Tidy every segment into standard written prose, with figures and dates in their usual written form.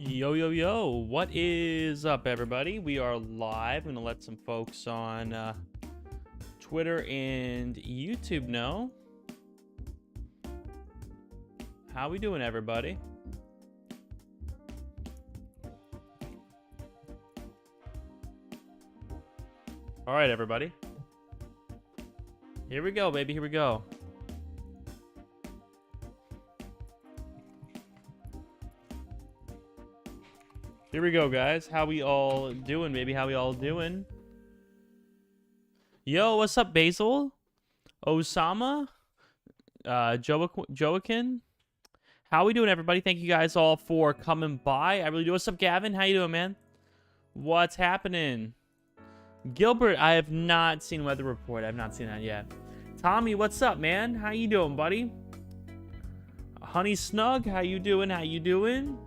Yo, yo, yo, what is up, everybody? We are live. I'm going to let some folks on Twitter and YouTube know. How we doing, everybody? All right, everybody. Here we go, baby. Here we go. Here we go, guys. How we all doing, baby? How we all doing? Yo, what's up, Basil? Osama? Joaquin? How we doing, everybody? Thank you guys all for coming by. I really do. What's up, Gavin? How you doing, man? What's happening? Gilbert, I have not seen Weather Report. I have not seen that yet. Tommy, what's up, man? How you doing, buddy? Honey Snug, how you doing? How you doing?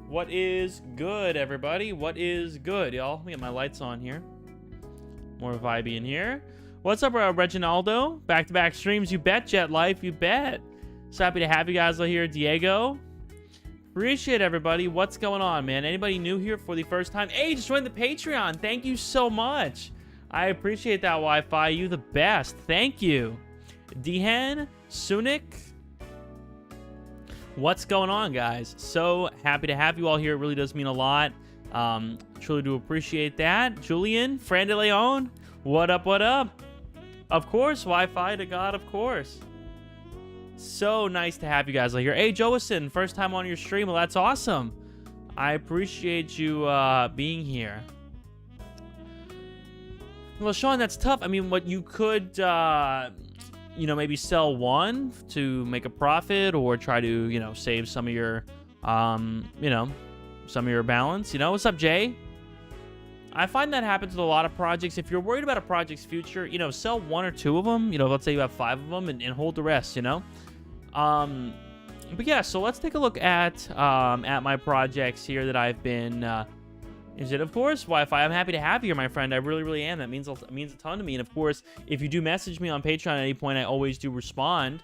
What is good, everybody? What is good, y'all? Let me get my lights on here. More vibey in here. What's up, Reginaldo? Back-to-back streams, you bet, Jet Life, you bet. So happy to have you guys all here. Diego. Appreciate everybody. What's going on, man? Anybody new here for the first time? Hey, just joined the Patreon. Thank you so much. I appreciate that, Wi-Fi. You the best. Thank you. Dehen, Sunik. What's going on, guys? So happy to have you all here. It really does mean a lot. Truly do appreciate that. Julian, Fran de Leon, what up, what up? Of course, Wi-Fi to God, of course. So nice to have you guys all here. Hey, Joason, first time on your stream. Well, that's awesome. I appreciate you being here. Well, Sean, that's tough. I mean, what you could... you know, maybe sell one to make a profit, or try to, you know, save some of your, you know, some of your balance. You know, what's up, Jay? I find that happens with a lot of projects. If you're worried about a project's future, you know, sell one or two of them. You know, let's say you have 5 of them, and hold the rest. You know, but yeah. So let's take a look at my projects here that I've been. Is it, of course, Wi-Fi? I'm happy to have you here, my friend. I really, really am. That means a ton to me. And, of course, if you do message me on Patreon at any point, I always do respond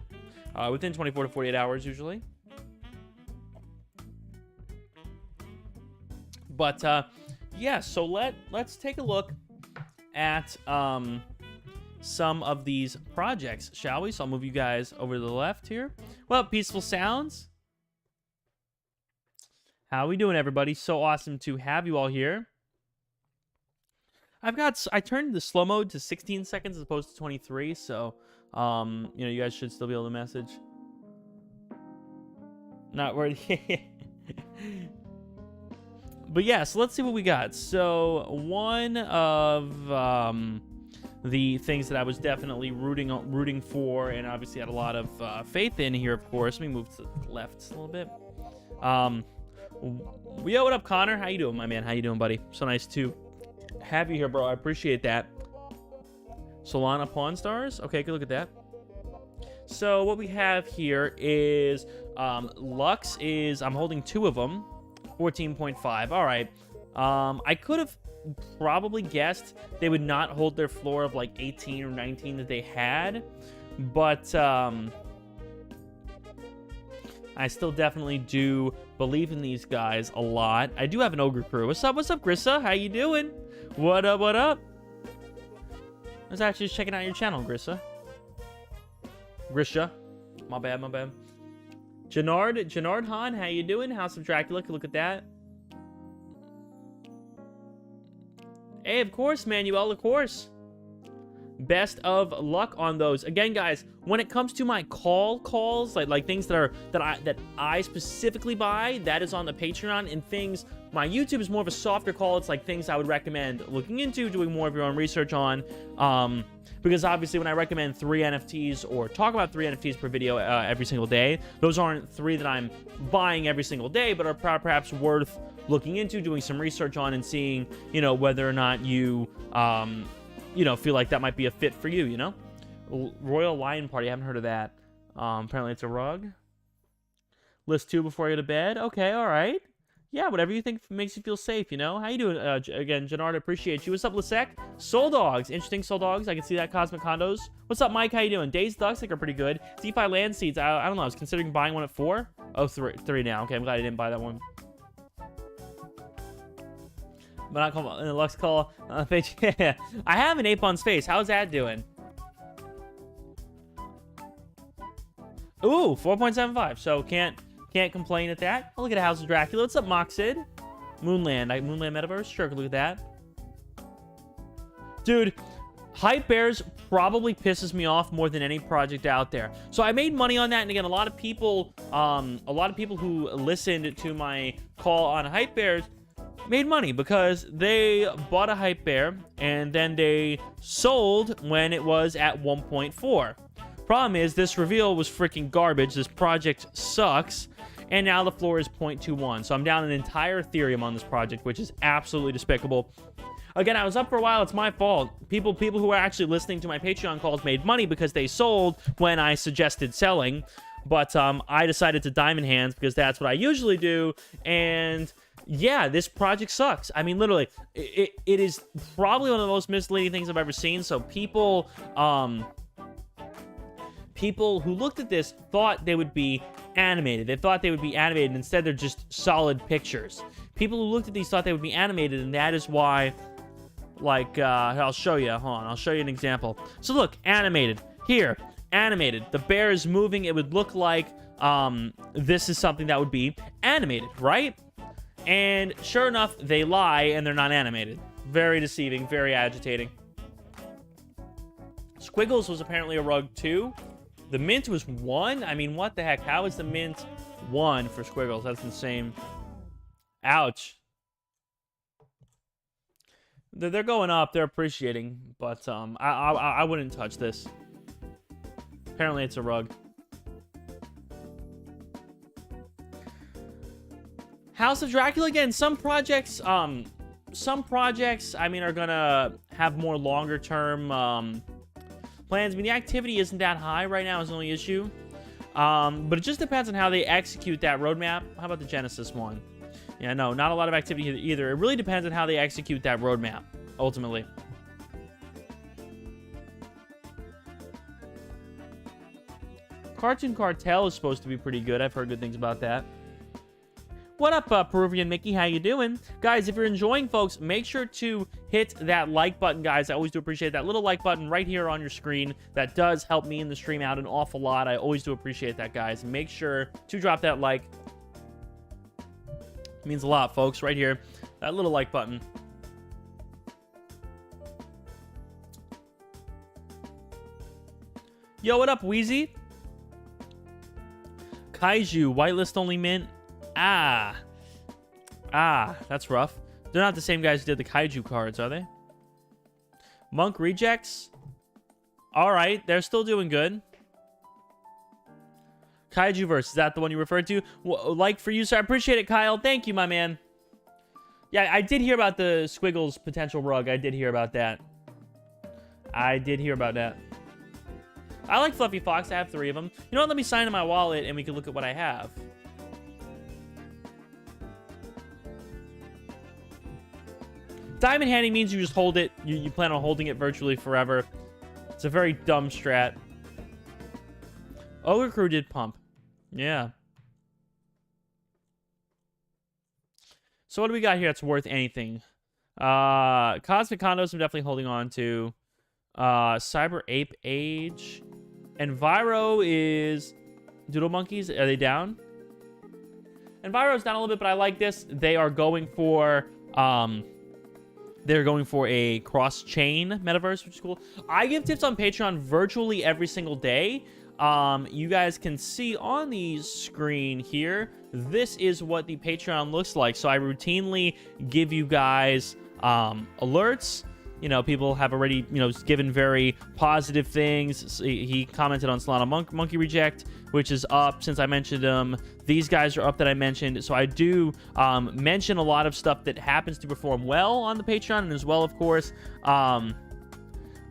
within 24 to 48 hours, usually. But, yeah, so let's take a look at some of these projects, shall we? So I'll move you guys over to the left here. Well, Peaceful Sounds. How we doing, everybody? So awesome to have you all here. I turned the slow mode to 16 seconds as opposed to 23, so you know, you guys should still be able to message. Not worried. But yeah, so let's see what we got. So one of the things that I was definitely rooting for, and obviously had a lot of faith in here, of course. Let me move to the left a little bit. Yo, what up, Connor? How you doing, my man? How you doing, buddy? So nice to have you here, bro. I appreciate that. Solana Pawn Stars. Okay, good look at that. So what we have here is Lux is, I'm holding 2 of them, 14.5. All right. I could have probably guessed they would not hold their floor of like 18 or 19 that they had, but I still definitely do believe in these guys a lot. I do have an Ogre crew. What's up, Grissa? How you doing? What up, what up? I was actually just checking out your channel, Grissa. Grisha. My bad, my bad. Jannard Han, how you doing? House of Dracula, look at that. Hey, of course, Manuel, of course. Best of luck on those. Again, guys, when it comes to my calls, like things that I specifically buy, that is on the Patreon, and things my YouTube is more of a softer call. It's like things I would recommend looking into, doing more of your own research on. Because obviously when I recommend 3 NFTs or talk about 3 NFTs per video every single day, those aren't 3 that I'm buying every single day, but are perhaps worth looking into, doing some research on, and seeing, you know, whether or not you you know, feel like that might be a fit for you, you know? Royal Lion Party, I haven't heard of that. Apparently it's a rug. List 2 before I go to bed. Okay, all right. Yeah, whatever you think makes you feel safe, you know? How you doing? Again, Jannard, appreciate you. What's up, Lisek? Soul Dogs. Interesting, Soul Dogs. I can see that. Cosmic Condos. What's up, Mike? How you doing? Dazed Ducks, I think, are pretty good. DeFi Land Seeds. I don't know. I was considering buying one at 4. Oh, 3 now. Okay, I'm glad I didn't buy that one. but not call in the Lux call page. Yeah, I have an ape on space. How's that doing? Ooh, 4.75. So can't complain at that. Oh, look at House of Dracula. What's up, Moxid? Moonland. Moonland Metaverse. Sure, look at that. Dude, Hype Bears probably pisses me off more than any project out there. So I made money on that, and again, a lot of people who listened to my call on Hype Bears made money because they bought a Hype Bear and then they sold when it was at 1.4. Problem is, this reveal was freaking garbage. This project sucks, and now the floor is 0.21. So I'm down an entire Ethereum on this project, which is absolutely despicable. Again, I was up for a while. It's my fault. People who are actually listening to my Patreon calls made money because they sold when I suggested selling. But I decided to diamond hands because that's what I usually do. And yeah, this project sucks. I mean, literally, it is probably one of the most misleading things I've ever seen. So people who looked at this thought they would be animated. They thought they would be animated. Instead, they're just solid pictures. People who looked at these thought they would be animated, and that is why... Like, I'll show you. Hold on. I'll show you an example. So look, animated. Here, animated. The bear is moving. It would look like this is something that would be animated, right? And sure enough, they lie and they're not animated. Very deceiving, very agitating. Squiggles was apparently a rug too. The mint was 1? I mean, what the heck? How is the mint 1 for Squiggles? That's insane. Ouch. They're going up. They're appreciating. But I wouldn't touch this. Apparently, it's a rug. House of Dracula, again, some projects, I mean, are gonna have more longer-term plans. I mean, the activity isn't that high right now is the only issue. But it just depends on how they execute that roadmap. How about the Genesis one? Yeah, no, not a lot of activity either. It really depends on how they execute that roadmap, ultimately. Cartoon Cartel is supposed to be pretty good. I've heard good things about that. What up, Peruvian Mickey? How you doing? Guys, if you're enjoying, folks, make sure to hit that like button, guys. I always do appreciate that little like button right here on your screen. That does help me in the stream out an awful lot. I always do appreciate that, guys. Make sure to drop that like. It means a lot, folks, right here. That little like button. Yo, what up, Wheezy? Kaiju, whitelist only mint. That's rough. They're not the same guys who did the Kaiju cards, are they? Monk Rejects. All right, they're still doing good. Kaiju verse, is that the one you referred to? Like for you, sir. I appreciate it, Kyle. Thank you, my man. Yeah, I did hear about the Squiggles potential rug. I did hear about that. I like Fluffy Fox. I have 3 of them. You know what? Let me sign in my wallet and we can look at what I have. Diamond handing means you just hold it. You plan on holding it virtually forever. It's a very dumb strat. Ogre Crew did pump. Yeah. So what do we got here that's worth anything? Cosmic Condos I'm definitely holding on to. Cyber Ape Age. Enviro is... Doodle Monkeys, are they down? Enviro's down a little bit, but I like this. They are going for... They're going for a cross-chain metaverse, which is cool. I give tips on Patreon virtually every single day. You guys can see on the screen here, this is what the Patreon looks like. So I routinely give you guys alerts. You know, people have already, you know, given very positive things. So he commented on Solana Monkey Reject, which is up since I mentioned him. These guys are up that I mentioned. So I do mention a lot of stuff that happens to perform well on the Patreon. And as well, of course,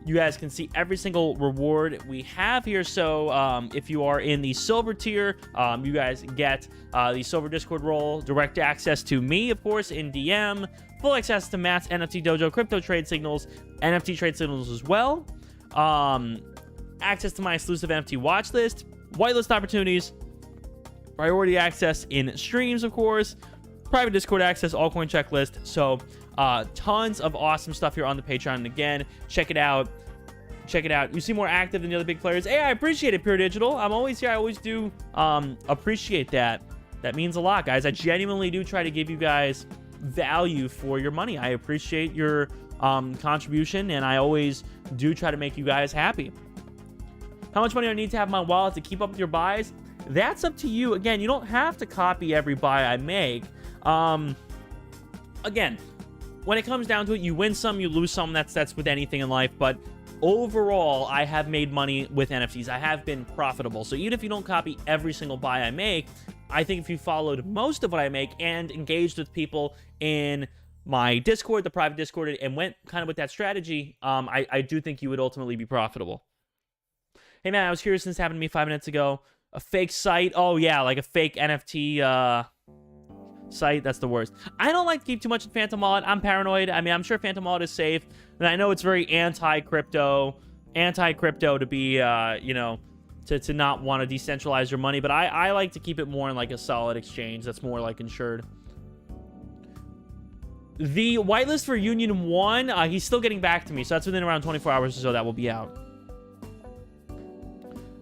you guys can see every single reward we have here. So if you are in the silver tier, you guys get the silver Discord role, direct access to me, of course, in DM, full access to Matt's NFT Dojo crypto trade signals, NFT trade signals as well, access to my exclusive NFT watch list, whitelist opportunities, priority access in streams, of course, private Discord access, altcoin checklist. So tons of awesome stuff here on the Patreon. And again, check it out. Check it out. You seem more active than the other big players. Hey, I appreciate it, Pure Digital. I'm always here. I always do appreciate that. That means a lot, guys. I genuinely do try to give you guys value for your money. I appreciate your contribution, and I always do try to make you guys happy. How much money do I need to have in my wallet to keep up with your buys? That's up to you. Again, you don't have to copy every buy I make. Again, when it comes down to it, you win some, you lose some. That's with anything in life. But overall, I have made money with NFTs. I have been profitable. So even if you don't copy every single buy I make, I think if you followed most of what I make and engaged with people in my Discord, the private Discord, and went kind of with that strategy, I do think you would ultimately be profitable. Hey, man, I was curious since happened to me 5 minutes ago. A fake site? Oh, yeah, like a fake NFT site. That's the worst. I don't like to keep too much in Phantom Wallet. I'm paranoid. I mean, I'm sure Phantom Wallet is safe. And I know it's very anti-crypto to be, you know, to not want to decentralize your money. But I like to keep it more in like a solid exchange that's more like insured. The whitelist for Union 1, he's still getting back to me. So that's within around 24 hours or so that will be out.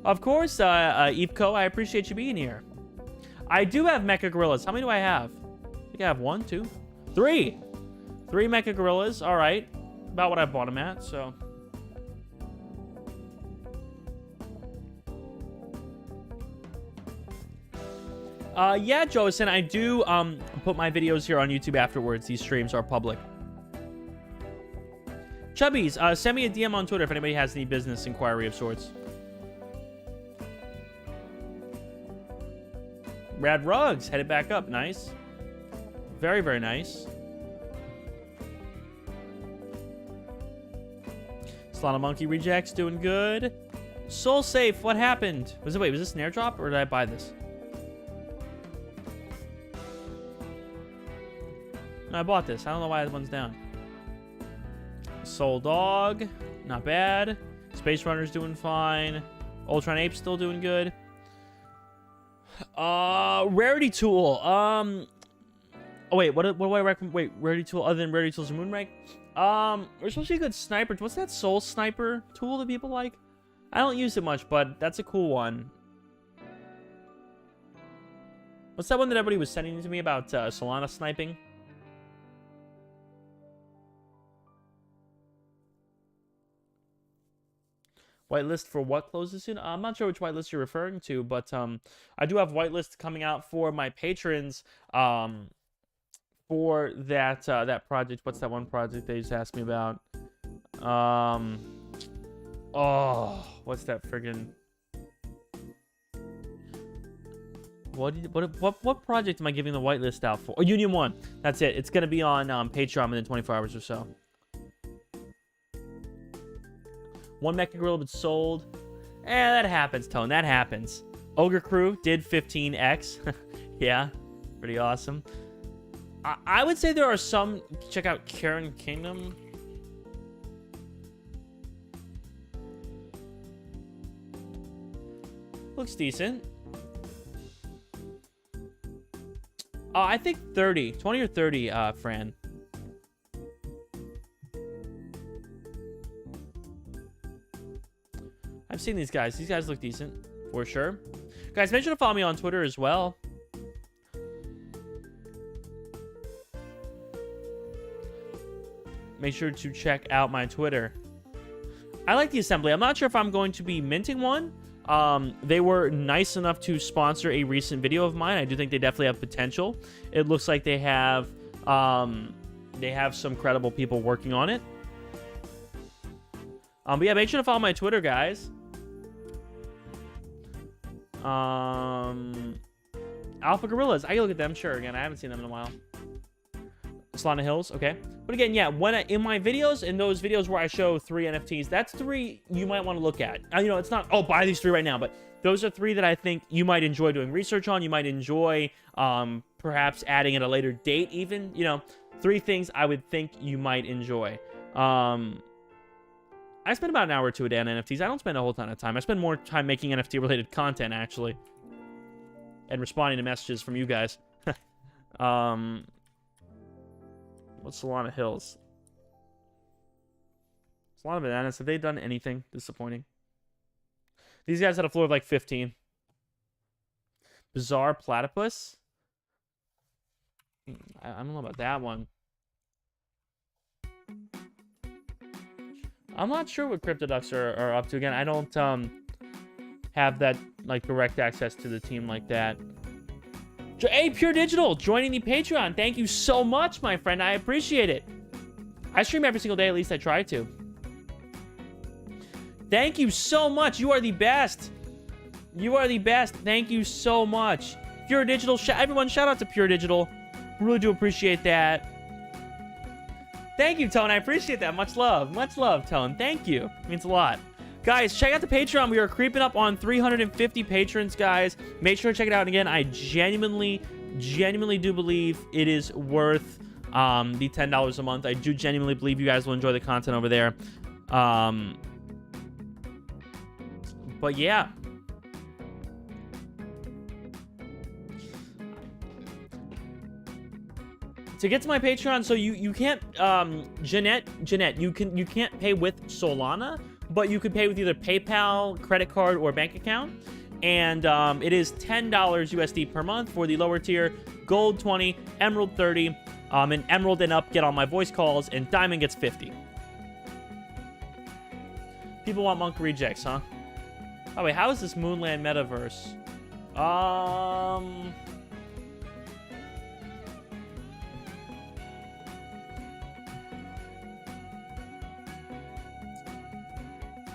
Of course, Eepco, I appreciate you being here. I do have Mecha Gorillas. How many do I have? I think I have 1, 2, 3. 3 Mecha Gorillas. All right. About what I bought them at, so. Yeah, Josen, I do put my videos here on YouTube afterwards. These streams are public. Chubbies, send me a DM on Twitter if anybody has any business inquiry of sorts. Rad Rugs, headed back up. Nice. Very, very nice. Solana Monkey Rejects doing good. Soul Safe, what happened? Was this an airdrop or did I buy this? No, I bought this. I don't know why that one's down. Soul Dog, not bad. Space Runner's doing fine. Ultron Ape's still doing good. Rarity Tool. Oh wait, what do I recommend? Wait, Rarity Tool other than Rarity Tools and Moonrake? We're supposed to be a good sniper. What's that Soul Sniper tool that people like? I don't use it much, but that's a cool one. What's that one that everybody was sending to me about Solana sniping? Whitelist for what closes soon? I'm not sure which whitelist you're referring to, but I do have whitelist coming out for my patrons for that that project. What's that one project they just asked me about? Oh, what's that friggin'? What project am I giving the whitelist out for? Oh, Union 1. That's it. It's gonna be on Patreon within 24 hours or so. 1 Mecha Gorilla but sold. That happens, Tone. That happens. Ogre Crew did 15x. Yeah, pretty awesome. I would say there are some. Check out Karen Kingdom. Looks decent. I think 30. 20 or 30, Fran. I've seen these guys. These guys look decent, for sure. Guys, make sure to follow me on Twitter as well. Make sure to check out my Twitter. I like the assembly. I'm not sure if I'm going to be minting one. They were nice enough to sponsor a recent video of mine. I do think they definitely have potential. It looks like they have some credible people working on it. But yeah, make sure to follow my Twitter, guys. Alpha Gorillas. I can look at them. Sure. Again, I haven't seen them in a while. Solana Hills. Okay. But again, yeah, in my videos, in those videos where I show 3 NFTs, that's 3 you might want to look at. You know, it's not, oh, buy these 3 right now, but those are 3 that I think you might enjoy doing research on. You might enjoy perhaps adding at a later date even. You know, 3 things I would think you might enjoy. I spend about an hour or 2 a day on NFTs. I don't spend a whole ton of time. I spend more time making NFT-related content, actually. And responding to messages from you guys. What's Solana Hills? Solana Bananas, have they done anything disappointing? These guys had a floor of like 15. Bizarre Platypus? I don't know about that one. I'm not sure what CryptoDucks are up to. Again, I don't have that like direct access to the team like that. Hey, Pure Digital, joining the Patreon. Thank you so much, my friend. I appreciate it. I stream every single day, at least I try to. Thank you so much. You are the best. You are the best. Thank you so much. Pure Digital, everyone shout out to Pure Digital. Really do appreciate that. Thank you, Tone. I appreciate that. Much love. Much love, Tone. Thank you. It means a lot. Guys, check out the Patreon. We are creeping up on 350 patrons, guys. Make sure to check it out. And again, I genuinely do believe it is worth the $10 a month. I do genuinely believe you guys will enjoy the content over there. But yeah. To get to my Patreon, so you can't Jeanette, you can't pay with Solana, but you can pay with either PayPal, credit card, or bank account. And it is $10 USD per month for the lower tier. Gold 20, Emerald 30, and Emerald and up get on my voice calls, and Diamond gets 50. People want Monk rejects, huh? Oh wait, how is this Moonland metaverse?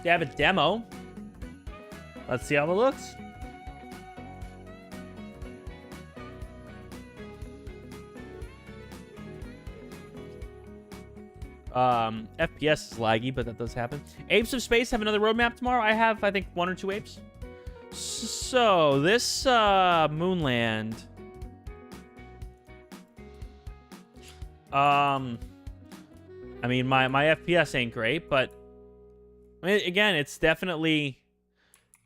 They have a demo. Let's see how it looks. FPS is laggy, but that does happen. Apes of Space have another roadmap tomorrow. I have, I think, 1 or 2 apes. So this Moonland. I mean, my FPS ain't great, but again, it's definitely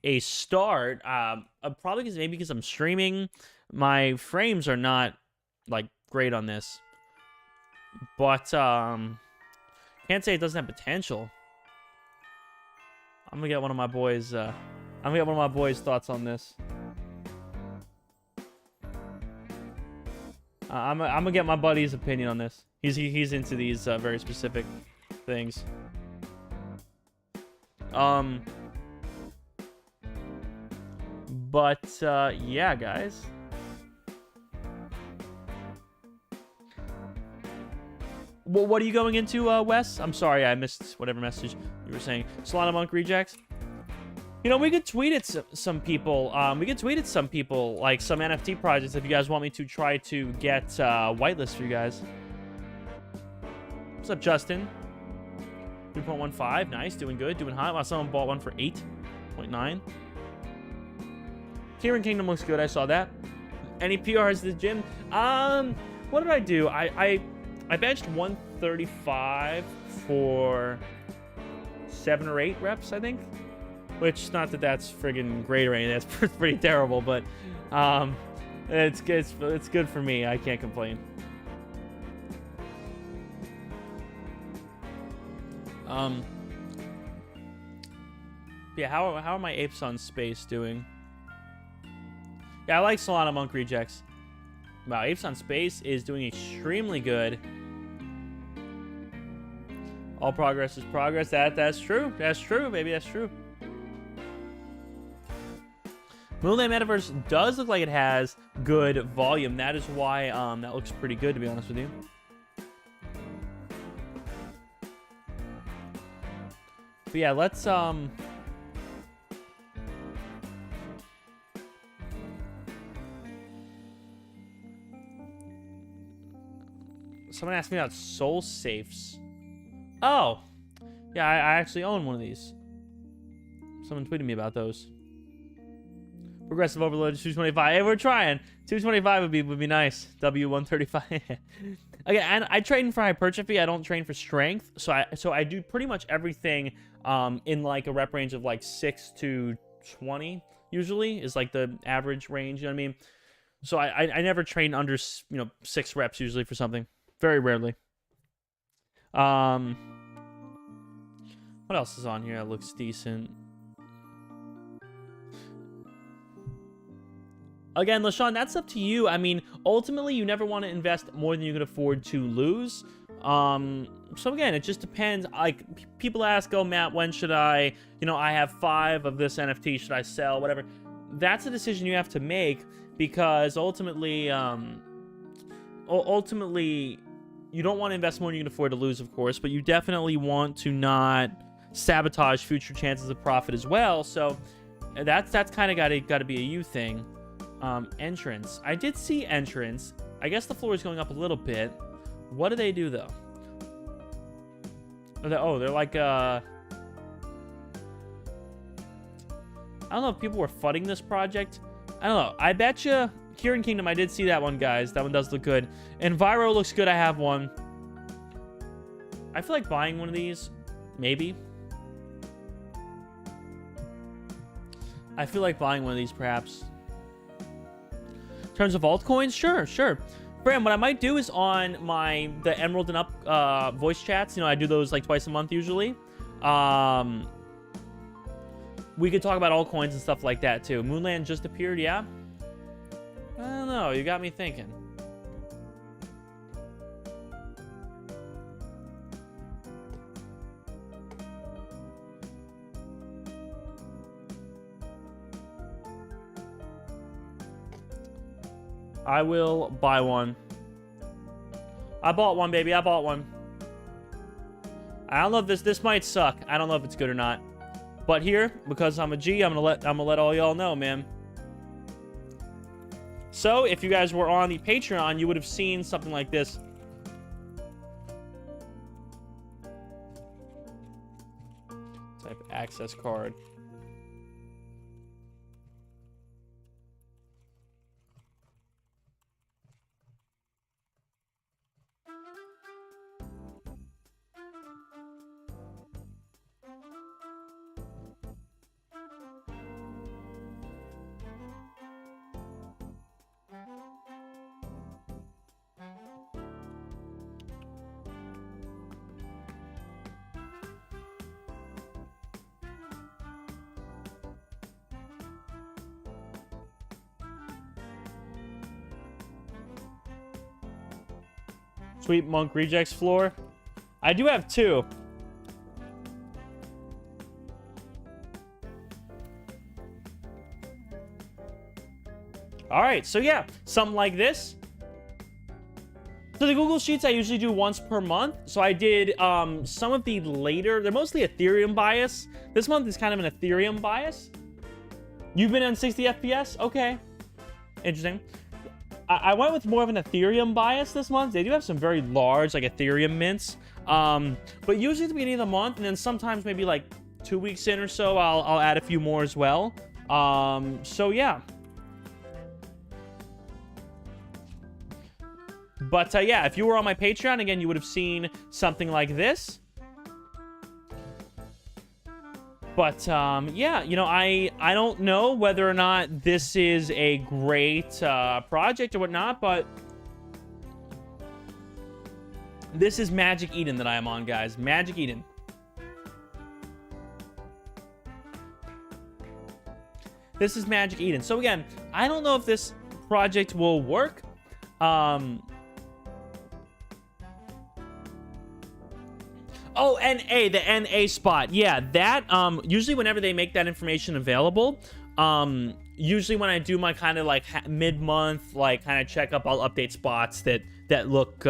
a start. Probably because I'm streaming, my frames are not like great on this. But can't say it doesn't have potential. I'm gonna get one of my boys. Thoughts on this. I'm gonna get my buddy's opinion on this. He's into these very specific things. But yeah, guys. Well, what are you going into, Wes? I'm sorry, I missed whatever message you were saying. Solana Monk rejects. You know, we could tweet at some people. We could tweet at some people, like some NFT projects, if you guys want me to try to get whitelist for you guys. What's up, Justin? 3.15, nice, doing good, doing hot. Wow, someone bought one for 8.9. Kieran Kingdom looks good, I saw that. Any PRs to the gym? What did I do? I benched 135 for 7 or 8 reps, I think. Which, not that that's friggin' great or anything, that's pretty terrible, but it's good for me. I can't complain. Yeah, how are my apes on space doing? Yeah, I like Solana Monk rejects. Wow, apes on space is doing extremely good. All progress is progress. That's true. That's true, baby. That's true. Moonland Metaverse does look like it has good volume. That is why that looks pretty good, to be honest with you. But yeah, let's someone asked me about soul safes. Oh, yeah, I actually own one of these. Someone tweeted me about those. Progressive overload 225. Hey, we're trying. 225 would be nice. W135. Okay, and I train for hypertrophy. I don't train for strength. So I do pretty much everything in like a rep range of like 6 to 20. Usually is like the average range. You know what I mean? So I never train under 6 reps usually for something. Very rarely. What else is on here that looks decent? Again, LaShawn, that's up to you. I mean, ultimately, you never want to invest more than you can afford to lose. So again, it just depends. Like, people ask, oh, Matt, when should I, I have 5 of this NFT, should I sell, whatever. That's a decision you have to make, because ultimately, you don't want to invest more than you can afford to lose, of course, but you definitely want to not sabotage future chances of profit as well. So that's kind of got to be a you thing. Entrance. I did see entrance. I guess the floor is going up a little bit. What do they do, though? Oh, they're like, I don't know if people were fudding this project. I don't know. I bet you Kieran Kingdom, I did see that one, guys. That one does look good. Enviro looks good. I have one. I feel like buying one of these. Maybe. I feel like buying one of these, perhaps. In terms of altcoins, sure. Bram, what I might do is on the Emerald and Up voice chats, I do those like twice a month usually. We could talk about altcoins and stuff like that too. Moonland just appeared, yeah? I don't know, you got me thinking. I will buy one. I bought one, baby. I bought one. I don't know if this might suck. I don't know if it's good or not. But here, because I'm a G, I'm gonna let all y'all know, man. So, if you guys were on the Patreon, you would have seen something like this. Type access card. Sweet Monk Rejects floor. I do have 2. Alright, so yeah, something like this. So the Google Sheets I usually do once per month. So I did some of the later, they're mostly Ethereum bias. This month is kind of an Ethereum bias. You've been on 60 FPS? Okay. Interesting. I went with more of an Ethereum bias this month. They do have some very large, like, Ethereum mints. But usually at the beginning of the month, and then sometimes maybe, like, 2 weeks in or so, I'll add a few more as well. So, yeah. But, yeah, if you were on my Patreon, again, you would have seen something like this. But, yeah, I don't know whether or not this is a great project or whatnot, but this is Magic Eden that I am on, guys. Magic Eden. This is Magic Eden. So, again, I don't know if this project will work. Oh, NA, the NA spot. Yeah, that, usually whenever they make that information available, usually when I do my kind of like mid-month, like kind of checkup, I'll update spots that look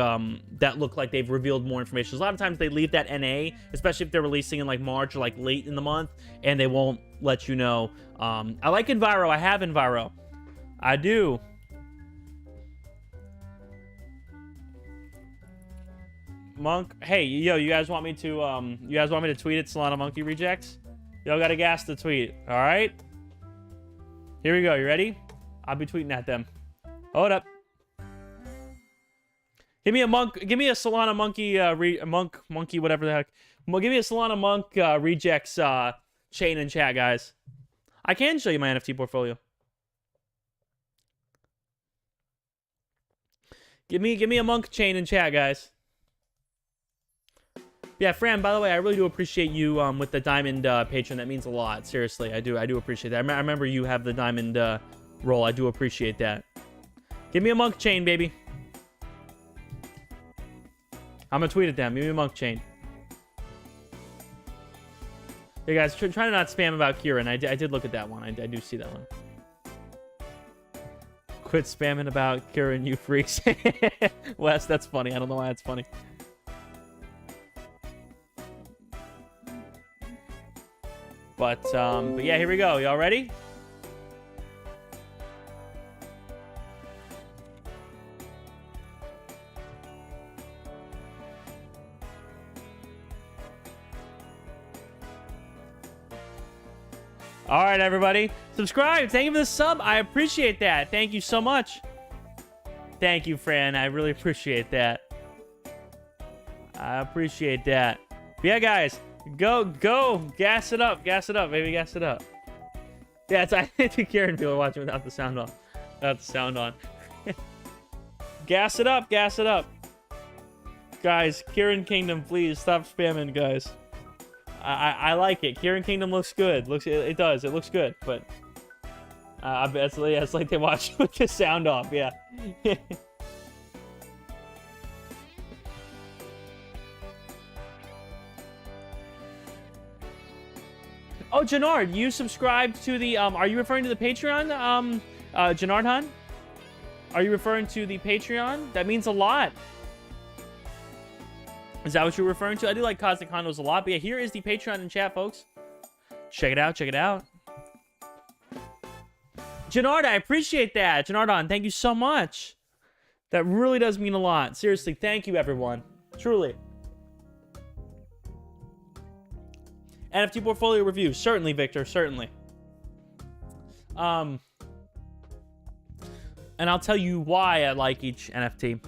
like they've revealed more information. A lot of times they leave that NA, especially if they're releasing in like March or like late in the month, and they won't let you know. I like Enviro. I have Enviro. I do. Monk, hey, yo, you guys want me to tweet at Solana Monkey Rejects? Y'all gotta gas the tweet, all right? Here we go. You ready? I'll be tweeting at them. Hold up. Give me a Solana Monkey monkey whatever the heck. Give me a Solana Monk Rejects chain and chat, guys. I can show you my NFT portfolio. Give me a monk chain in chat, guys. Yeah, Fran, by the way, I really do appreciate you with the diamond patron. That means a lot. Seriously, I do appreciate that. I remember you have the diamond roll. I do appreciate that. Give me a monk chain, baby. I'm gonna tweet at them. Give me a monk chain. Hey guys, try to not spam about Kieran. I did look at that one. I do see that one. Quit spamming about Kieran, you freaks. Wes, that's funny. I don't know why that's funny. But yeah, here we go. Y'all ready? All right, everybody. Subscribe. Thank you for the sub. I appreciate that. Thank you so much. Thank you, Fran. I really appreciate that. I appreciate that. But yeah, guys. Go. Gas it up, baby. Gas it up. Yeah, I think Kieran people are watching without the sound on. Without the sound on. Gas it up. Guys, Kieran Kingdom, please stop spamming, guys. I like it. Kieran Kingdom looks good. It does. It looks good, but I bet it's like they watch with the sound off. Yeah. Oh, Janard, you subscribed to the are you referring to the Patreon? Janard Han? Are you referring to the Patreon? That means a lot. Is that what you're referring to? I do like Cosmic Condos a lot, but yeah, here is the Patreon in chat, folks. Check it out. Janard, I appreciate that. Janardon, thank you so much. That really does mean a lot. Seriously, thank you, everyone. Truly. NFT portfolio review. Certainly, Victor. Certainly. And I'll tell you why I like each NFT.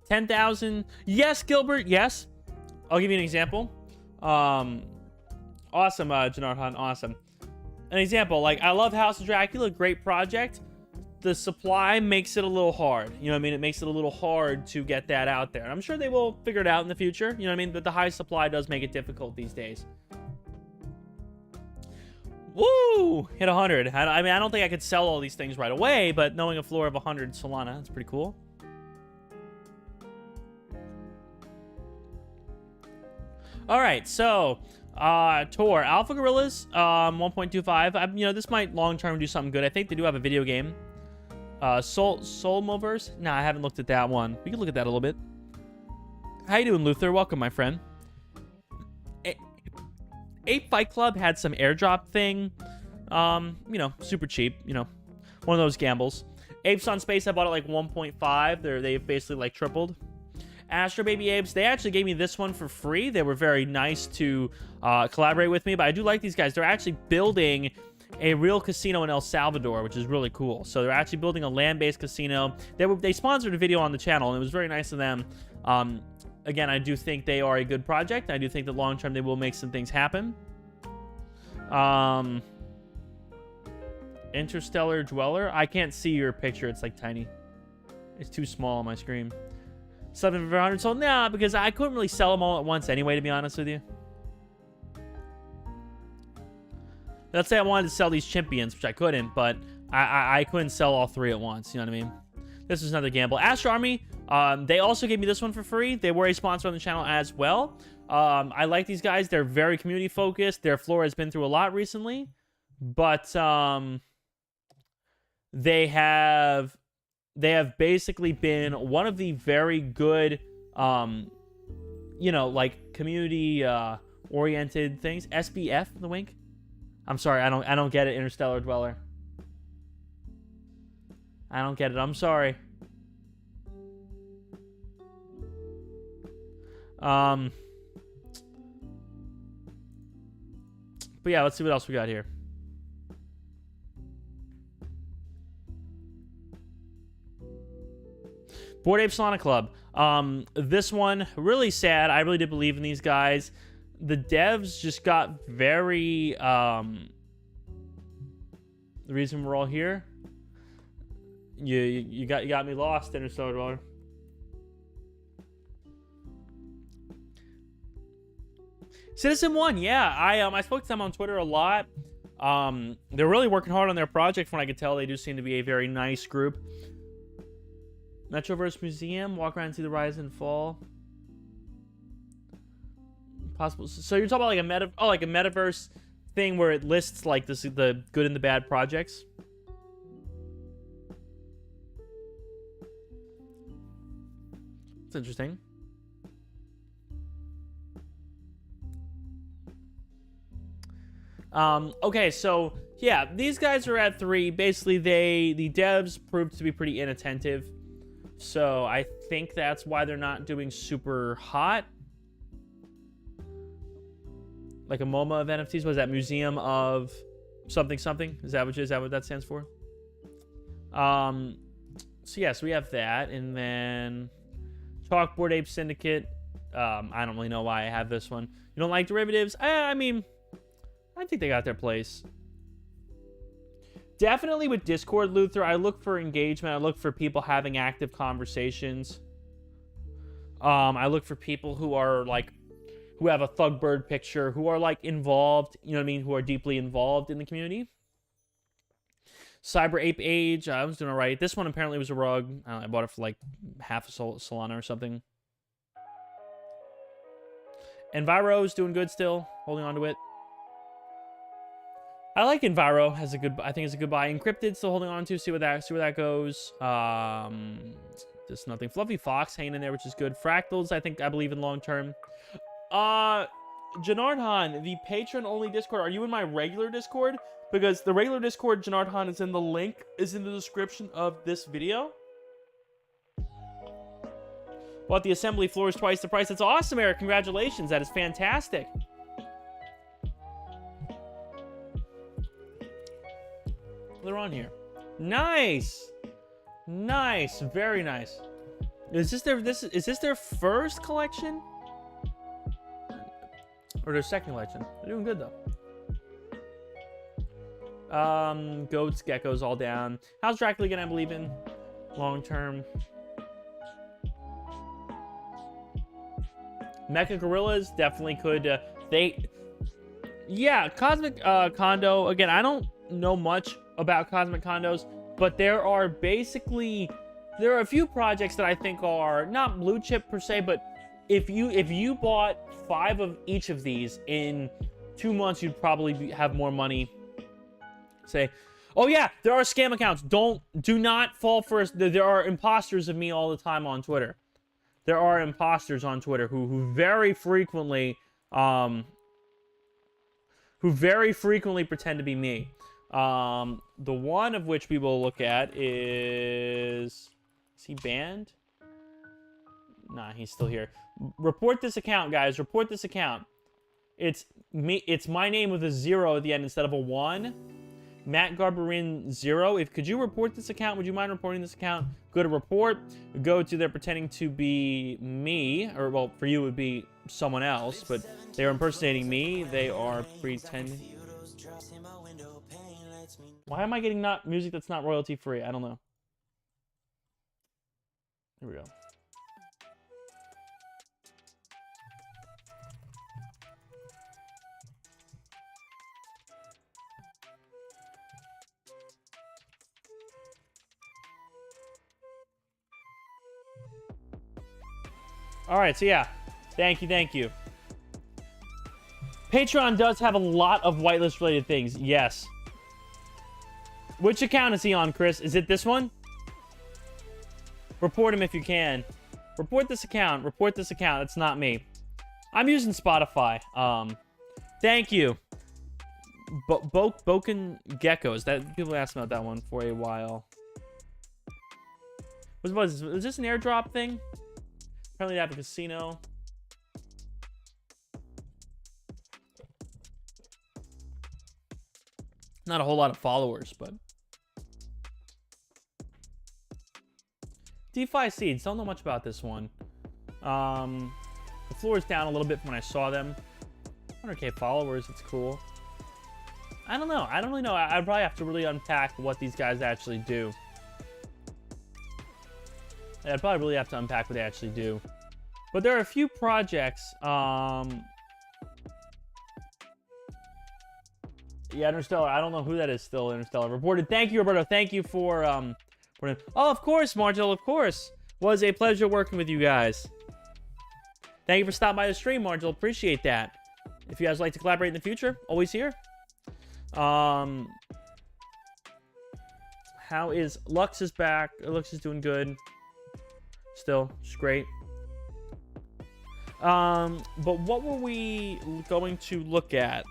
10,000. Yes, Gilbert. Yes. I'll give you an example. Awesome, Janard Han. Awesome. An example, like, I love House of Dracula. Great project. The supply makes it a little hard. You know what I mean? It makes it a little hard to get that out there. I'm sure they will figure it out in the future. You know what I mean? But the high supply does make it difficult these days. Woo! Hit 100. I mean, I don't think I could sell all these things right away, but knowing a floor of 100 Solana, that's pretty cool. All right, so Tor Alpha Gorillas 1.25. You know, this might long term do something good. I think they do have a video game. Soulmoverse. Nah, I haven't looked at that one. We can look at that a little bit. How you doing, Luther? Welcome, my friend. Ape Fight Club had some airdrop thing. You know, super cheap. You know, one of those gambles. Apes on Space, I bought it like 1.5. They've basically like tripled. Astro Baby Apes, they actually gave me this one for free. They were very nice to collaborate with me, but I do like these guys. They're actually building a real casino in El Salvador, which is really cool. So they're actually building a land-based casino. They sponsored a video on the channel, and it was very nice of them. Again, I do think they are a good project. I do think that long-term they will make some things happen. Interstellar Dweller. I can't see your picture. It's like tiny. It's too small on my screen. 700 sold? Nah, because I couldn't really sell them all at once anyway, to be honest with you. Let's say I wanted to sell these Chimpions, which I couldn't, but I couldn't sell all three at once. You know what I mean? This is another gamble. Astro Army, they also gave me this one for free. They were a sponsor on the channel as well. I like these guys. They're very community focused. Their floor has been through a lot recently, but they have basically been one of the very good, you know, like community oriented things. SBF, the wink. I'm sorry, I don't get it. Interstellar Dweller. I don't get it. I'm sorry. But yeah, let's see what else we got here. Bored Ape Solana Club. This one, really sad. I really did believe in these guys. The devs just got very... the reason we're all here. You got me lost, Interstellar Dweller. Citizen One, yeah. I spoke to them on Twitter a lot. They're really working hard on their project. From what I could tell, they do seem to be a very nice group. Metroverse Museum, walk around and see the rise and fall. Possible. So you're talking about like a metaverse thing where it lists like the good and the bad projects. It's interesting. Okay, so yeah, these guys are at 3. Basically, the devs proved to be pretty inattentive. So I think that's why they're not doing super hot. Like a MoMA of NFTs. What is that? Museum of something something? Is that what that stands for? So yes, we have that, and then Chalkboard Ape Syndicate. I don't really know why I have this one. You don't like derivatives? I mean, I think they got their place. Definitely with Discord, Luther, I look for engagement. I look for people having active conversations. I look for people who are like, who have a Thugbird picture, who are like involved, you know what I mean, who are deeply involved in the community. Cyber Ape Age, I was doing all right. This one apparently was a rug. I bought it for like half a Solana or something. Enviro's doing good still, holding on to it. I like Enviro as a good. I think it's a good buy. Encrypted still holding on to. See where that goes. Just nothing. Fluffy Fox hanging in there, which is good. Fractals, I believe in long term. Janard Han, the patron only Discord. Are you in my regular Discord? Because the regular Discord, Janard Han, is in the link. Is in the description of this video. Bought the assembly floors twice the price. That's awesome, Eric. Congratulations. That is fantastic. They're on here. Nice. Nice. Very nice. Is this their first collection? Or their second collection? They're doing good though. Goats, geckos all down. How's Dracula gonna believe in long term? Mecha Gorillas definitely could. Yeah, Cosmic Condo. Again, I don't know much about Cosmic Condos, but there are a few projects that I think are not blue chip per se, but if you bought 5 of each of these in 2 months, you'd probably have more money. Say, oh yeah, there are scam accounts. Do not fall for us. There are imposters of me all the time on Twitter. There are imposters on Twitter who very frequently pretend to be me. The one of which we will look at is he banned? Nah, he's still here. Report this account, guys. Report this account. It's me. It's my name with a 0 at the end instead of a 1. Matt Garberin 0. Could you report this account? Would you mind reporting this account? Go to report. Go to they're pretending to be me, or well, for you it would be someone else, but they are impersonating me. They are pretending. Why am I getting not music that's not royalty free? I don't know. Here we go. All right, so yeah, thank you. Patreon does have a lot of whitelist related things. Yes. Which account is he on, Chris? Is it this one? Report him if you can. Report this account. Report this account. It's not me. I'm using Spotify. Thank you. Boken Geckos. That people asked about that one for a while. Was this an airdrop thing? Apparently they have a casino. Not a whole lot of followers, but DeFi Seeds, don't know much about this one. The floor is down a little bit from when I saw them. 100k followers, it's cool. I don't know. I don't really know. I'd probably have to really unpack what these guys actually do. I'd probably really have to unpack what they actually do. But there are a few projects. Yeah, Interstellar. I don't know who that is still. Interstellar reported. Thank you, Roberto. Thank you for oh, of course, Margel. Of course. Was a pleasure working with you guys. Thank you for stopping by the stream, Margel. Appreciate that. If you guys like to collaborate in the future, always here. How is Lux is back? Lux is doing good. Still, it's great. But what were we going to look at?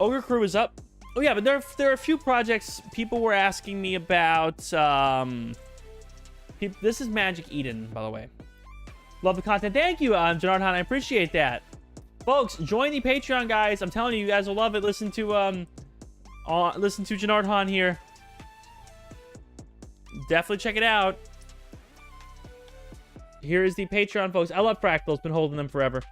Ogre Crew is up. Oh yeah, but there are a few projects people were asking me about. This is Magic Eden, by the way. Love the content. Thank you, Janard Han. I appreciate that. Folks, join the Patreon, guys. I'm telling you, you guys will love it. Listen to Janard Han here. Definitely check it out. Here is the Patreon, folks. I love Fractals. Been holding them forever.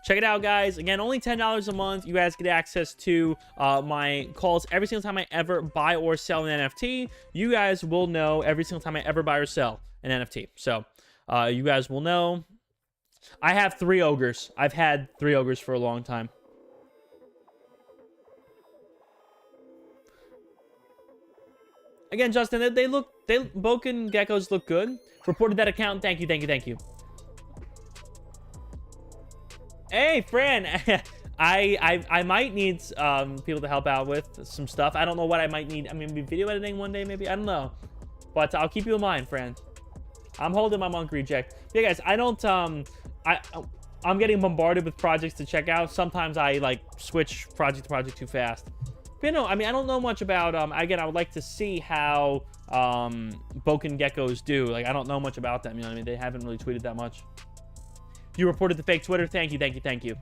Check it out, guys. Again, only $10 a month. You guys get access to my calls every single time I ever buy or sell an NFT. You guys will know every single time I ever buy or sell an NFT. So you guys will know. I have 3 ogres. I've had 3 ogres for a long time. Again, Justin, Boken geckos look good. Reported that account. Thank you, thank you, thank you. Hey, Fran. I might need people to help out with some stuff. I don't know what I might need. I mean, maybe video editing one day, maybe. I don't know. But I'll keep you in mind, Fran. I'm holding my monk reject. Yeah, guys, I don't... I'm getting bombarded with projects to check out. Sometimes I, like, switch project to project too fast. But, no, I mean, I don't know much about... again, I would like to see how Boken geckos do. Like, I don't know much about them. You know what I mean? They haven't really tweeted that much. You reported the fake Twitter. Thank you, thank you, thank you.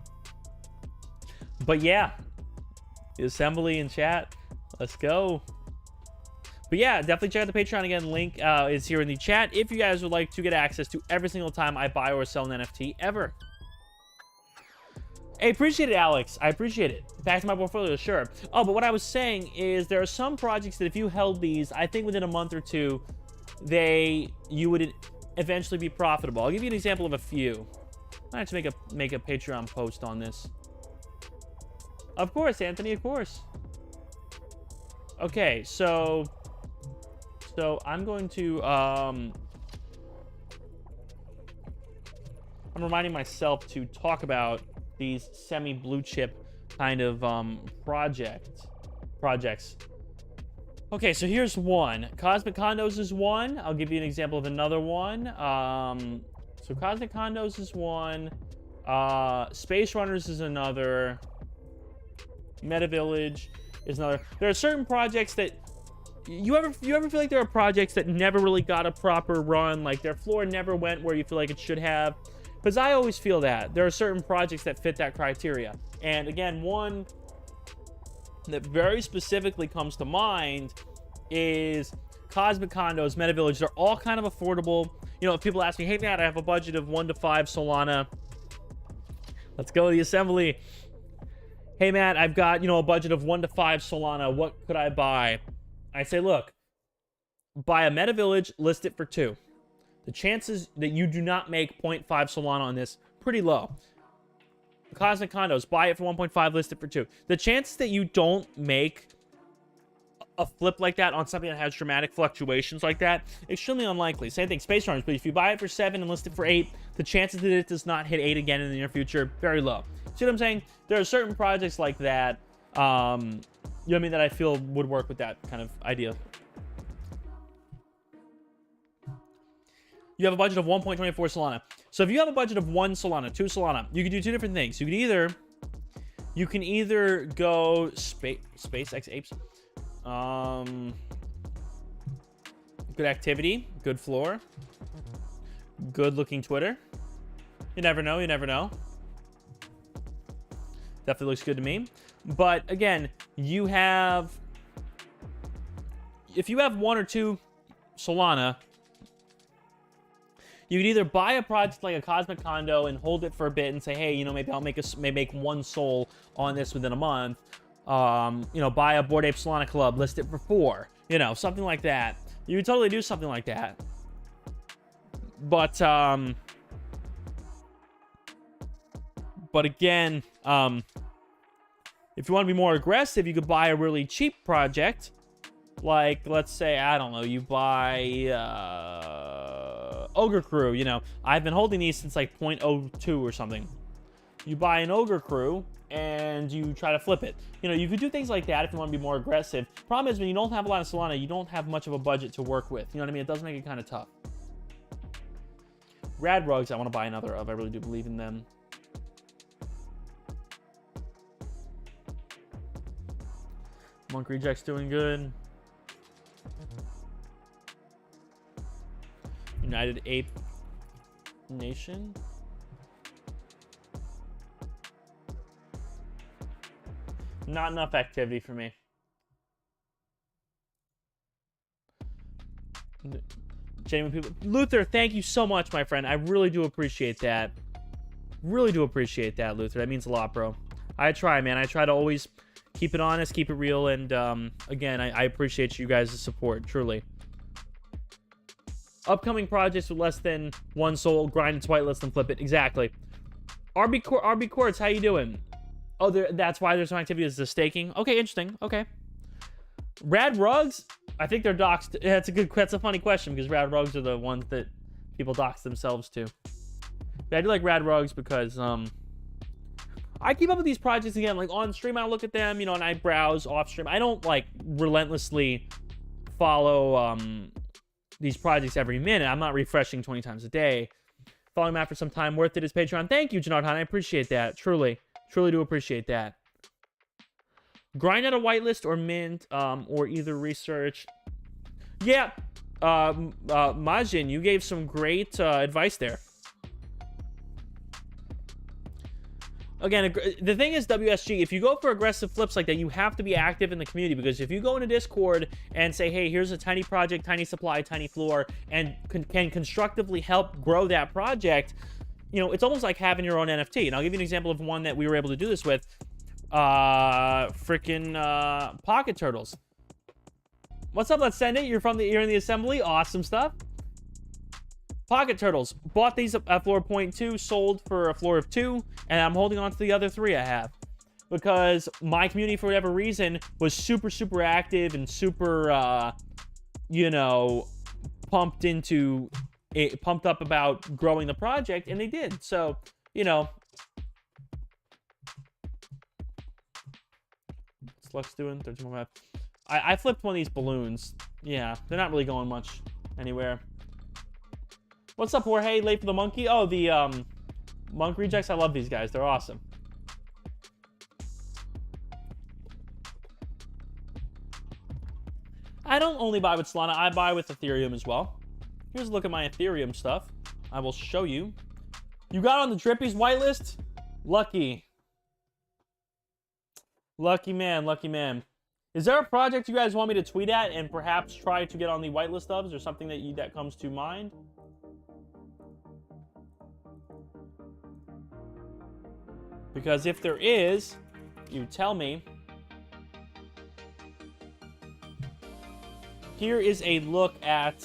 But yeah, the assembly and chat. Let's go. But yeah, definitely check out the Patreon again. Link is here in the chat if you guys would like to get access to every single time I buy or sell an NFT ever. Hey, appreciate it, Alex. I appreciate it. Back to my portfolio, sure. Oh, but what I was saying is there are some projects that if you held these, I think within a month or two, you would eventually be profitable. I'll give you an example of a few. I have to make a Patreon post on this. Of course, Anthony, of course. Okay, so I'm going to I'm reminding myself to talk about these semi-blue chip kind of projects. Okay, so here's one. Cosmic Condos is one. I'll give you an example of another one. So Cosmic Condos is one. Space Runners is another. Meta Village is another. There are certain projects that you ever feel like there are projects that never really got a proper run, like their floor never went where you feel like it should have? Because I always feel that there are certain projects that fit that criteria. And again, one that very specifically comes to mind is Cosmic Condos, Meta Village. They're all kind of affordable. You know, if people ask me, hey, Matt, I have a budget of 1 to 5 Solana. Let's go to the assembly. Hey, Matt, I've got, you know, a budget of 1 to 5 Solana. What could I buy? I say, look, buy a Meta Village, list it for 2. The chances that you do not make 0.5 Solana on this, pretty low. Cosmic Condos, buy it for 1.5, list it for 2. The chances that you don't make a flip like that on something that has dramatic fluctuations like that, extremely unlikely. Same thing, Space Runners, but if you buy it for 7 and list it for 8, the chances that it does not hit 8 again in the near future, very low. See what I'm saying? There are certain projects like that, you know what I mean, that I feel would work with that kind of idea. You have a budget of 1.24 Solana. So if you have a budget of 1 Solana, 2 Solana, you can do 2 different things. You can either go SpaceX Apes. Good activity, good floor, good looking Twitter. You never know, you never know. Definitely looks good to me. But again, if you have 1 or 2 Solana, you could either buy a project like a Cosmic Condo and hold it for a bit and say, hey, you know, maybe I'll make 1 sol on this within a month. You know, buy a Bored Ape Solana Club, list it for 4. You know, something like that. You could totally do something like that. But again, if you want to be more aggressive, you could buy a really cheap project. Like, let's say, I don't know, you buy Ogre Crew. You know, I've been holding these since like 0.02 or something. You buy an Ogre Crew and you try to flip it. You know, you could do things like that if you want to be more aggressive. Problem is, when you don't have a lot of Solana, you don't have much of a budget to work with. You know what I mean? It does make it kind of tough. Rad Rugs, I want to buy another of. I really do believe in them. Monk Reject's doing good. United Ape Nation. Not enough activity for me. Genuine people. Luther, thank you so much, my friend. I really do appreciate that. Really do appreciate that, Luther. That means a lot, bro. I try, man. I try to always keep it honest, keep it real, and again, I appreciate you guys' support, truly. Upcoming projects with less than one soul, grind its whitelist and flip it. Exactly. RB Quartz, how you doing? Oh, that's why there's no activity, is the staking. Okay, interesting. Okay. Rad Rugs? I think they're doxed. That's a funny question, because Rad Rugs are the ones that people dox themselves to. But I do like Rad Rugs because I keep up with these projects again. Like on stream, I look at them, you know, and I browse off stream. I don't like relentlessly follow these projects every minute. I'm not refreshing 20 times a day. Following them after some time, worth it is Patreon. Thank you, Janard Han. I appreciate that. Truly do appreciate that. Grind out a whitelist or mint, or either research. Yeah, Majin, you gave some great advice there. Again, the thing is, WSG, if you go for aggressive flips like that, you have to be active in the community, because if you go into Discord and say, hey, here's a tiny project, tiny supply, tiny floor, and can constructively help grow that project, you know, it's almost like having your own NFT. And I'll give you an example of one that we were able to do this with. Freaking Pocket Turtles. What's up? Let's send it. You're in the assembly. Awesome stuff. Pocket Turtles. Bought these at floor 0.2, sold for a floor of 2, and I'm holding on to the other 3 I have. Because my community, for whatever reason, was super, super active and super, you know, pumped up about growing the project, and they did. So, you know. What's Lux doing? 13 more. I flipped one of these balloons. Yeah, they're not really going much anywhere. What's up, Jorge? Late for the monkey? Oh, the Monk Rejects. I love these guys. They're awesome. I don't only buy with Solana. I buy with Ethereum as well. Here's a look at my Ethereum stuff. I will show you. You got on the Drippy's whitelist? Lucky. Lucky man, lucky man. Is there a project you guys want me to tweet at and perhaps try to get on the whitelist of? Is there something that comes to mind? Because if there is, you tell me. Here is a look at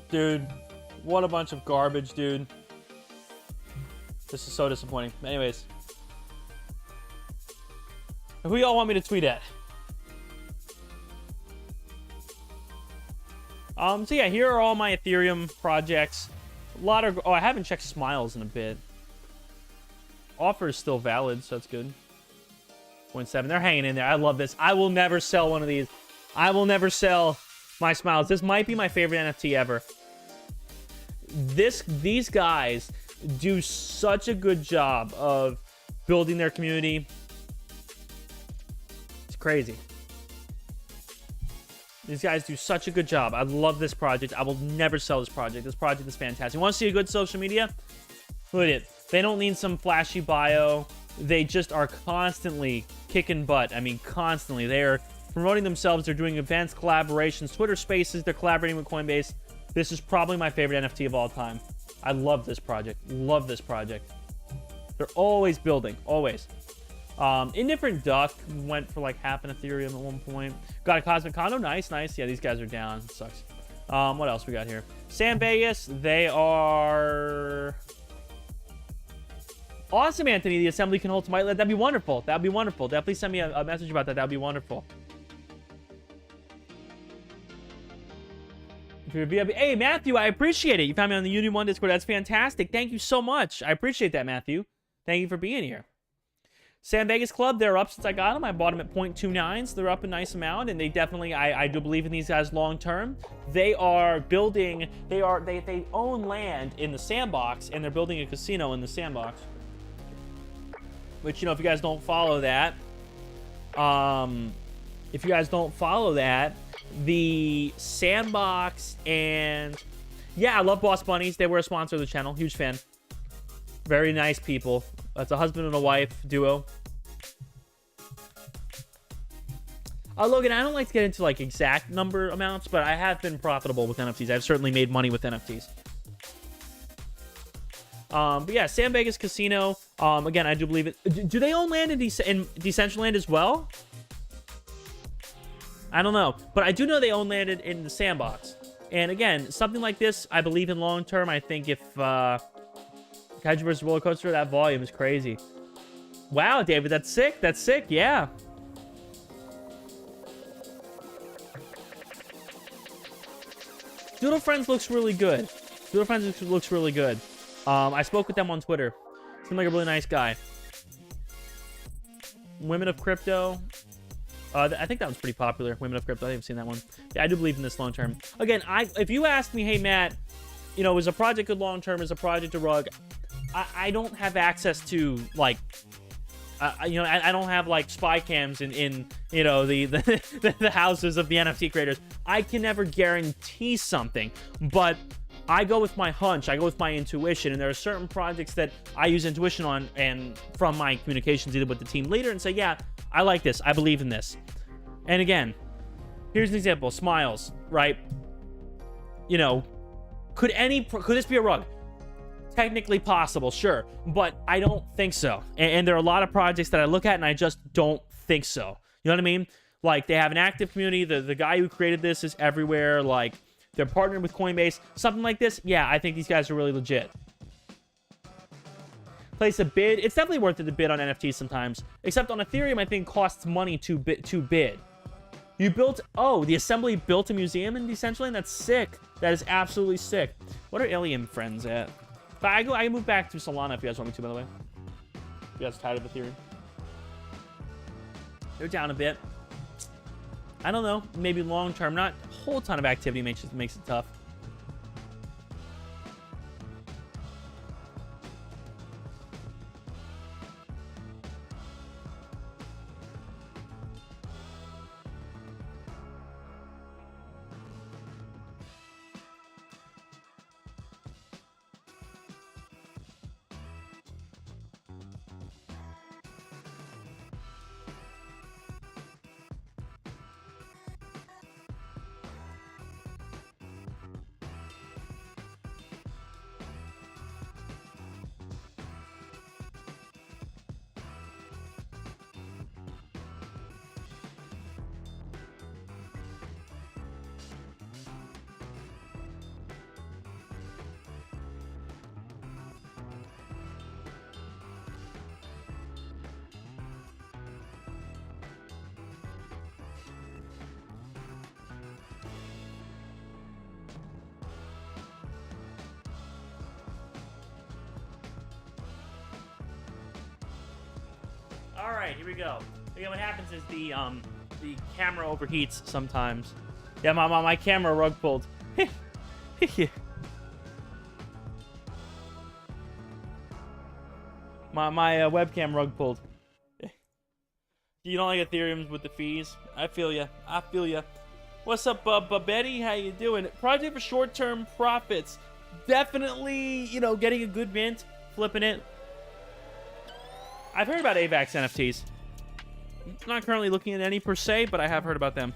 dude, what a bunch of garbage, dude. This is so disappointing. Anyways, who y'all want me to tweet at? So yeah, here are all my Ethereum projects. A lot of, oh, I haven't checked Smiles in a bit. Offer is still valid, so that's good. 0.7, they're hanging in there. I love this. I will never sell one of these. I will never sell my Smiles. This might be my favorite NFT ever. These guys do such a good job of building their community. It's crazy. These guys do such a good job. I love this project. I will never sell this project. This project is fantastic. You want to see a good social media? Look at it. They don't need some flashy bio. They just are constantly kicking butt. I mean, constantly. They are promoting themselves. They're doing events, collaborations, Twitter Spaces. They're collaborating with Coinbase. This is probably my favorite NFT of all time. I love this project. Love this project. They're always building, always. Indifferent Duck went for like half an Ethereum at one point. Got a Cosmic Condo, nice, nice. Yeah, these guys are down, it sucks. What else we got here? San Vegas, they are... Awesome, Anthony. The assembly can hold to my... That'd be wonderful. That'd be wonderful. Definitely send me a message about that. That'd be wonderful. Hey, Matthew, I appreciate it. You found me on the Uni 1 Discord. That's fantastic. Thank you so much. I appreciate that, Matthew. Thank you for being here. San Vegas Club, they're up since I got them. I bought them at 0.29s. They're up a nice amount, and they definitely, I do believe in these guys long term. They are building, they own land in the sandbox, and they're building a casino in the sandbox. Which, you know, if you guys don't follow that, the sandbox and yeah, I love Boss Bunnies. They were a sponsor of the channel. Huge fan. Very nice people. That's a husband and a wife duo. Logan, I don't like to get into like exact number amounts, but I have been profitable with NFTs. I've certainly made money with NFTs. But yeah, San Vegas Casino. Again, I do believe it. Do they own land in Decentraland as well? I don't know, but I do know they own land in the sandbox. And again, something like this, I believe in long term. I think if Kaiju vs. Roller Coaster, that volume is crazy. Wow, David, that's sick. That's sick. Yeah. Doodle Friends looks really good. Doodle Friends looks really good. I spoke with them on Twitter. Seemed like a really nice guy. Women of Crypto. I think that one's pretty popular. Women of Crypto. I haven't seen that one. Yeah, I do believe in this long term. Again, if you ask me, hey Matt, you know, is a project good long term? Is a project a rug? I don't have access to like, you know, I don't have like spy cams in you know the houses of the NFT creators. I can never guarantee something, but I go with my hunch. I go with my intuition, and there are certain projects that I use intuition on, and from my communications either with the team leader and say, yeah, I like this. I believe in this. And again, here's an example. Smiles, right? You know, could this be a rug? Technically possible, sure, but I don't think so. And there are a lot of projects that I look at and I just don't think so. You know what I mean? Like, they have an active community. The guy who created this is everywhere. Like, they're partnered with Coinbase. Something like this, yeah, I think these guys are really legit. Place a bid. It's definitely worth it to bid on NFTs sometimes. Except on Ethereum, I think costs money to bid. You built... Oh, the assembly built a museum in Decentraland? That's sick. That is absolutely sick. What are alien friends at? But I can move back to Solana if you guys want me to, by the way. If you guys are tired of Ethereum. They're down a bit. I don't know. Maybe long term. Not a whole ton of activity makes it tough. All right, here we go. Again, what happens is the camera overheats sometimes. Yeah, my camera rug pulled. my webcam rug pulled. You don't like Ethereums with the fees? I feel ya. I feel ya. What's up, Betty? How you doing? Project for short-term profits. Definitely, you know, getting a good mint, flipping it. I've heard about AVAX NFTs. I'm not currently looking at any per se, but I have heard about them.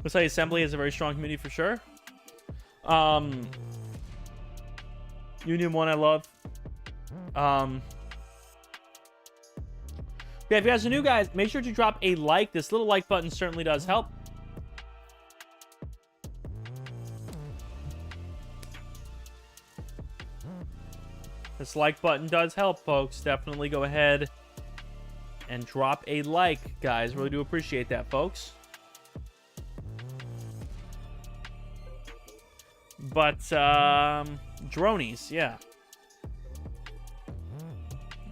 Looks like Assembly is a very strong community for sure. Union 1 I love. Yeah, if you guys are new, guys, make sure to drop a like. This little like button certainly does help. This like button does help, folks. Definitely go ahead and drop a like, guys. Really do appreciate that, folks. But, dronies, yeah.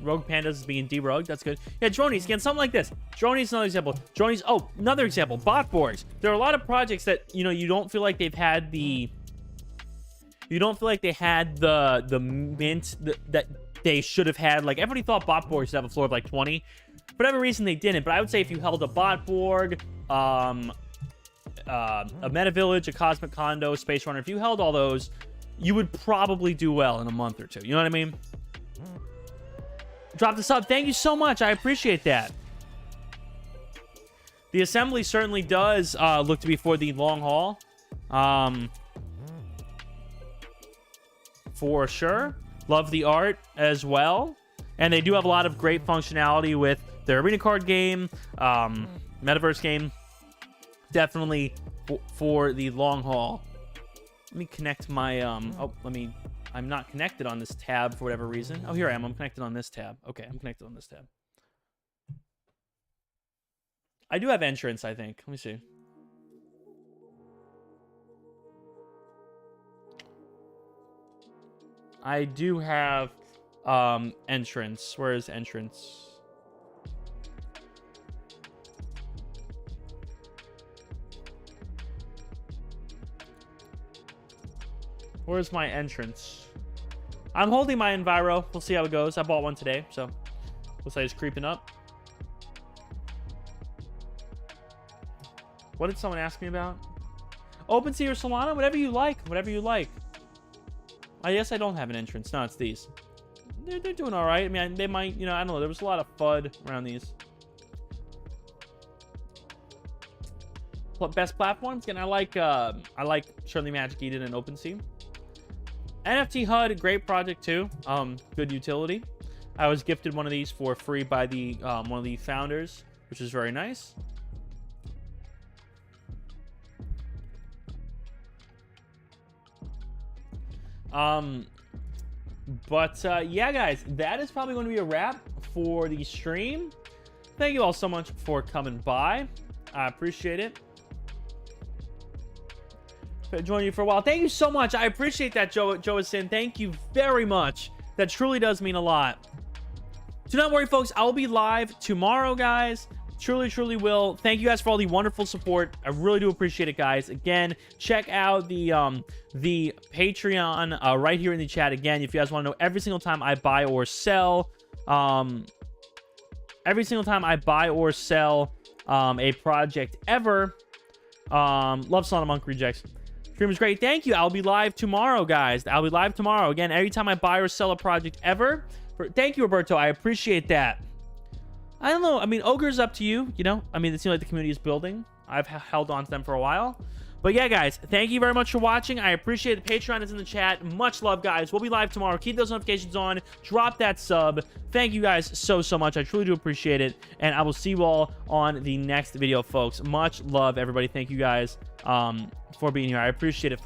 Rogue Pandas is being derogued. That's good. Yeah, dronies. Again, something like this. Dronies is another example. Dronies. Oh, another example. Botborgs. There are a lot of projects that, you know, you don't feel like they've had the... You don't feel like they had the mint that they should have had. Like, everybody thought Botborgs should have a floor of, like, 20. For whatever reason, they didn't. But I would say if you held a Botborg, a Meta Village, a Cosmic Condo, Space Runner, if you held all those, you would probably do well in a month or two. You know what I mean? Drop the sub. Thank you so much. I appreciate that. The assembly certainly does look to be for the long haul. For sure. Love the art as well. And they do have a lot of great functionality with their arena card game, metaverse game. Definitely for the long haul. Let me connect my I'm not connected on this tab for whatever reason. Oh, here I am. I'm connected on this tab. Okay, I'm connected on this tab. I do have entrance, I think. Let me see. I do have entrance. Where is entrance? Where's my entrance? I'm holding my Enviro. We'll see how it goes. I bought one today, so looks like it's creeping up. What did someone ask me about? OpenSea or Solana? Whatever you like. Whatever you like. I guess I don't have an entrance. No, it's these. They're doing all right. I mean, they might, you know, I don't know. There was a lot of FUD around these. What best platforms? Again, I like certainly Magic Eden and OpenSea. NFT HUD, great project too. Good utility. I was gifted one of these for free by the one of the founders, which is very nice. Yeah, guys, that is probably going to be a wrap for the stream. Thank you all so much for coming by. I appreciate it. Join you for a while. Thank you so much. I appreciate that, Joasin. Thank you very much. That truly does mean a lot. Do not worry, folks. I'll be live tomorrow, guys. Truly will. Thank you guys for all the wonderful support. I really do appreciate it, guys. Again, check out the Patreon right here in the chat. Again, if you guys want to know every single time I buy or sell, every single time I buy or sell a project ever. Love Solana Monk Rejects. Stream is great. Thank you. I'll be live tomorrow, guys. I'll be live tomorrow. Again, every time I buy or sell a project ever. Thank you, Roberto. I appreciate that. I don't know. I mean, Ogre's up to you, you know? I mean, it seems like the community is building. I've held on to them for a while. But yeah, guys, thank you very much for watching. I appreciate it. Patreon is in the chat. Much love, guys. We'll be live tomorrow. Keep those notifications on. Drop that sub. Thank you guys so much. I truly do appreciate it. And I will see you all on the next video, folks. Much love, everybody. Thank you guys for being here. I appreciate it, folks.